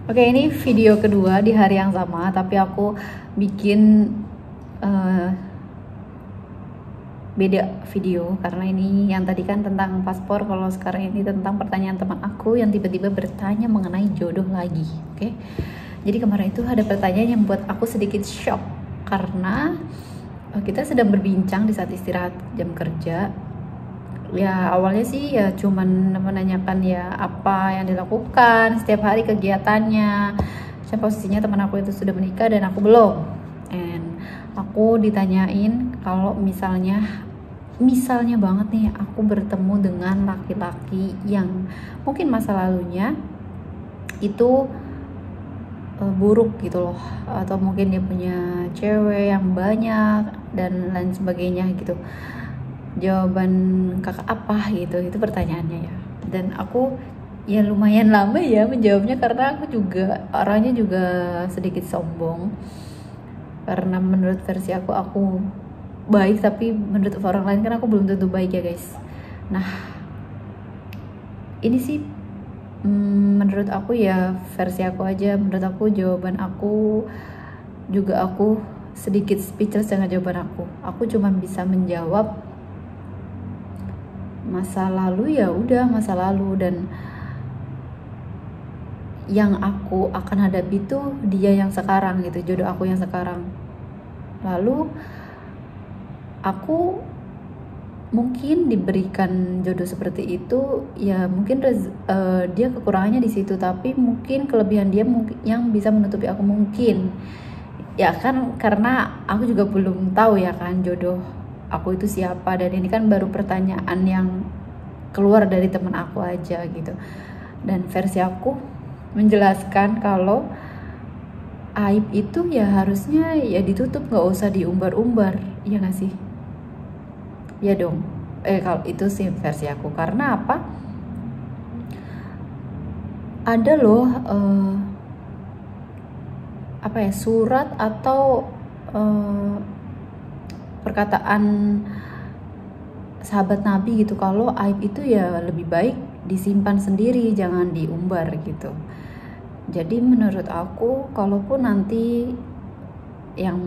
Oke, ini video kedua di hari yang sama, tapi aku bikin beda video karena ini yang tadi kan tentang paspor, kalau sekarang ini tentang pertanyaan teman aku yang tiba-tiba bertanya mengenai jodoh lagi. Oke, jadi kemarin itu ada pertanyaan yang buat aku sedikit shock karena kita sedang berbincang di saat istirahat jam kerja. Ya awalnya sih ya cuman menanyakan ya apa yang dilakukan setiap hari, kegiatannya. Saya posisinya teman aku itu sudah menikah dan aku belum. And aku ditanyain kalau misalnya banget nih aku bertemu dengan laki-laki yang mungkin masa lalunya itu buruk gitu loh, atau mungkin dia punya cewek yang banyak dan lain sebagainya gitu. Jawaban kakak apa gitu, itu pertanyaannya ya. Dan aku ya lumayan lama ya menjawabnya karena aku juga orangnya juga sedikit sombong, karena menurut versi aku baik, tapi menurut orang lain kan aku belum tentu baik ya guys. Nah ini sih menurut aku ya versi aku aja, menurut aku jawaban aku juga aku sedikit speechless dengan jawaban aku cuma bisa menjawab masa lalu ya udah masa lalu, dan yang aku akan hadapi tuh dia yang sekarang gitu, jodoh aku yang sekarang. Lalu aku mungkin diberikan jodoh seperti itu ya mungkin dia kekurangannya di situ, tapi mungkin kelebihan dia yang bisa menutupi aku mungkin ya kan, karena aku juga belum tahu ya kan jodoh aku itu siapa, dan ini kan baru pertanyaan yang keluar dari teman aku aja gitu. Dan versi aku menjelaskan kalau aib itu ya harusnya ya ditutup, nggak usah diumbar-umbar, ya nggak sih? Ya dong. Kalau itu sih versi aku, karena apa? Ada loh surat atau perkataan sahabat Nabi gitu, kalau aib itu ya lebih baik disimpan sendiri, jangan diumbar gitu. Jadi menurut aku kalaupun nanti yang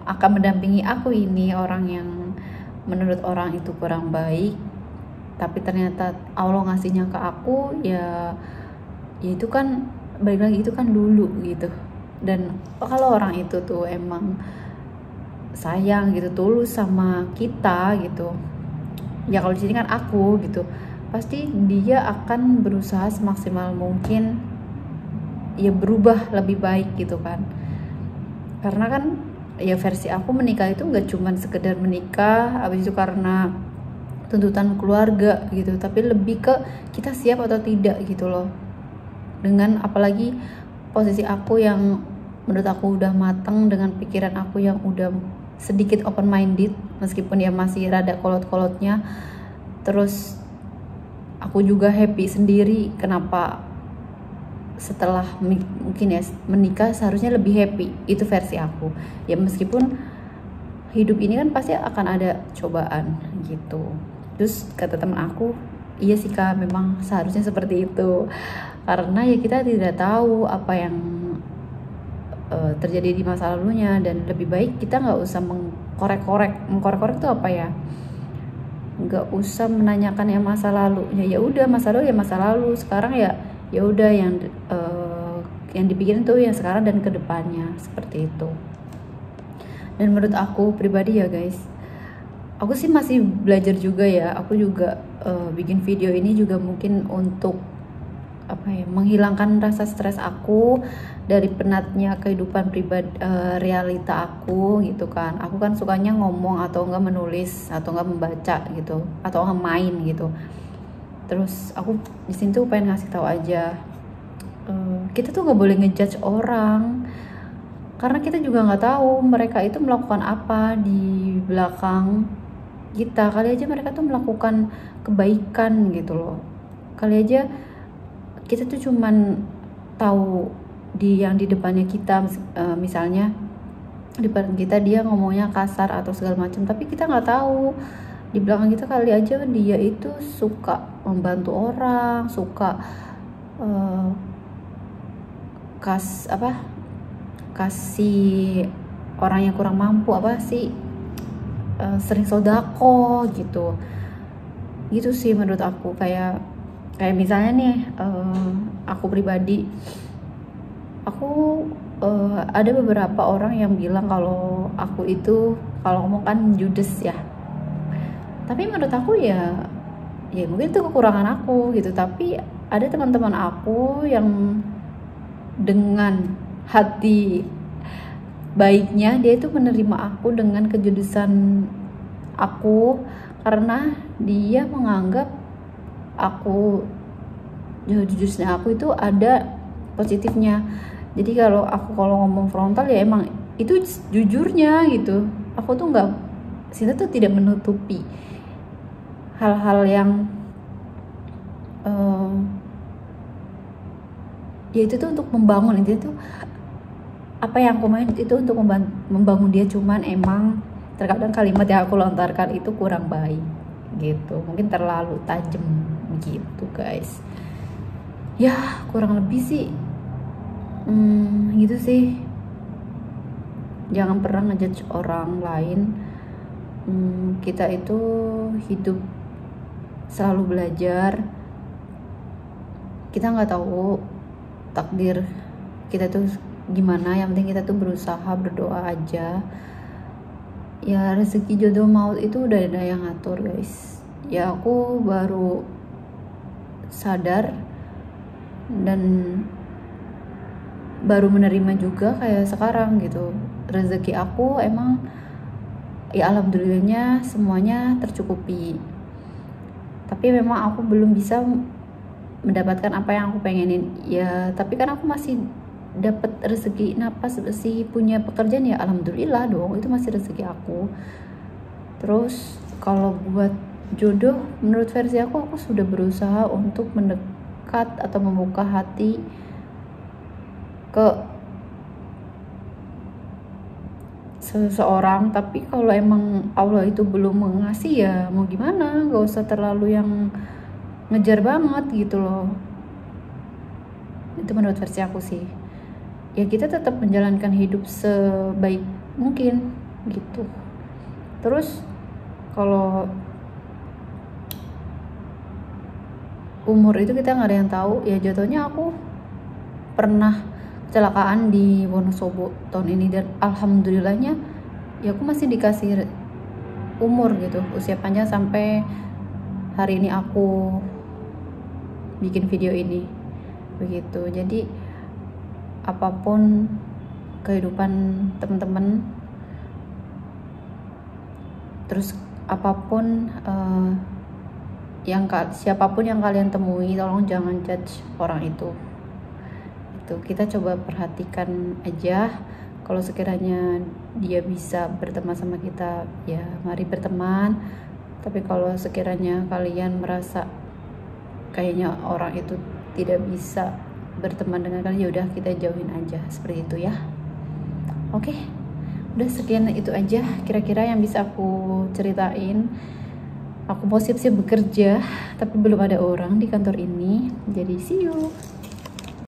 akan mendampingi aku ini orang yang menurut orang itu kurang baik, tapi ternyata Allah ngasihnya ke aku, ya itu kan balik lagi, itu kan dulu gitu. Dan kalau orang itu tuh emang sayang gitu, tulus sama kita gitu, ya kalau di sini kan aku gitu, pasti dia akan berusaha semaksimal mungkin ya berubah lebih baik gitu kan. Karena kan ya versi aku menikah itu nggak cuman sekedar menikah habis itu karena tuntutan keluarga gitu, tapi lebih ke kita siap atau tidak gitu loh. Dengan apalagi posisi aku yang menurut aku udah matang, dengan pikiran aku yang udah sedikit open minded meskipun ya masih rada kolot-kolotnya. Terus aku juga happy sendiri, kenapa setelah mungkin ya menikah seharusnya lebih happy, itu versi aku ya. Meskipun hidup ini kan pasti akan ada cobaan gitu. Terus kata teman aku, iya sih kak, memang seharusnya seperti itu, karena ya kita tidak tahu apa yang terjadi di masa lalunya, dan lebih baik kita nggak usah mengkorek-korek itu apa ya, nggak usah menanyakan yang masa lalunya. Ya udah masa lalu ya masa lalu, sekarang ya udah yang dipikirin tuh yang sekarang dan kedepannya, seperti itu. Dan menurut aku pribadi ya guys, aku sih masih belajar juga ya. Aku juga bikin video ini juga mungkin untuk menghilangkan rasa stres aku dari penatnya kehidupan pribadi, realita aku gitu kan. Aku kan sukanya ngomong atau enggak menulis atau enggak membaca gitu, atau enggak main gitu. Terus aku di sini tuh pengen ngasih tahu aja, kita tuh nggak boleh ngejudge orang, karena kita juga nggak tahu mereka itu melakukan apa di belakang kita. Kali aja mereka tuh melakukan kebaikan gitu loh. Kali aja kita tuh cuman tahu yang di depannya kita, misalnya di depan kita dia ngomongnya kasar atau segala macam, tapi kita nggak tahu di belakang kita kali aja dia itu suka membantu orang, suka kasih orang yang kurang mampu sering sodako gitu sih menurut aku. Kayak misalnya nih, aku pribadi, aku ada beberapa orang yang bilang kalau aku itu kalau ngomong kan judes ya, tapi menurut aku ya mungkin itu kekurangan aku gitu. Tapi ada teman-teman aku yang dengan hati baiknya dia itu menerima aku dengan kejudesan aku, karena dia menganggap judusnya aku itu ada positifnya. Jadi kalau ngomong frontal ya emang itu jujurnya gitu. Aku tuh tidak menutupi hal-hal yang ya itu tuh untuk membangun. Itu tuh apa yang aku main itu untuk membangun dia. Cuman emang terkadang kalimat yang aku lontarkan itu kurang baik gitu, mungkin terlalu tajam gitu guys. Ya kurang lebih sih gitu sih. Jangan pernah ngejudge orang lain. Kita itu hidup selalu belajar. Kita nggak tahu takdir kita tuh gimana, yang penting kita tuh berusaha, berdoa aja. Ya rezeki jodoh maut itu udah ada yang ngatur guys. Ya aku baru sadar dan baru menerima juga kayak sekarang gitu. Rezeki aku emang ya alhamdulillahnya semuanya tercukupi, tapi memang aku belum bisa mendapatkan apa yang aku pengenin ya. Tapi kan aku masih dapat rezeki napas, masih punya pekerjaan, ya alhamdulillah dong, itu masih rezeki aku. Terus kalau buat jodoh, menurut versi aku sudah berusaha untuk mendekat atau membuka hati ke seseorang. Tapi kalau emang Allah itu belum mengasih, ya mau gimana, gak usah terlalu yang ngejar banget gitu loh. Itu menurut versi aku sih. Ya kita tetap menjalankan hidup sebaik mungkin gitu. Terus kalau umur itu kita nggak ada yang tahu. Ya jatuhnya aku pernah kecelakaan di Wonosobo tahun ini, dan alhamdulillahnya ya aku masih dikasih umur gitu, usia panjang sampai hari ini aku bikin video ini begitu. Jadi apapun kehidupan teman-teman, terus apapun siapapun yang kalian temui, tolong jangan judge orang itu. Kita coba perhatikan aja. Kalau sekiranya dia bisa berteman sama kita, ya mari berteman. Tapi kalau sekiranya kalian merasa kayaknya orang itu tidak bisa berteman dengan kalian, ya udah kita jauhin aja, seperti itu ya. Oke, udah sekian itu aja kira-kira yang bisa aku ceritain. Aku mau siap-siap bekerja, tapi belum ada orang di kantor ini, jadi see you.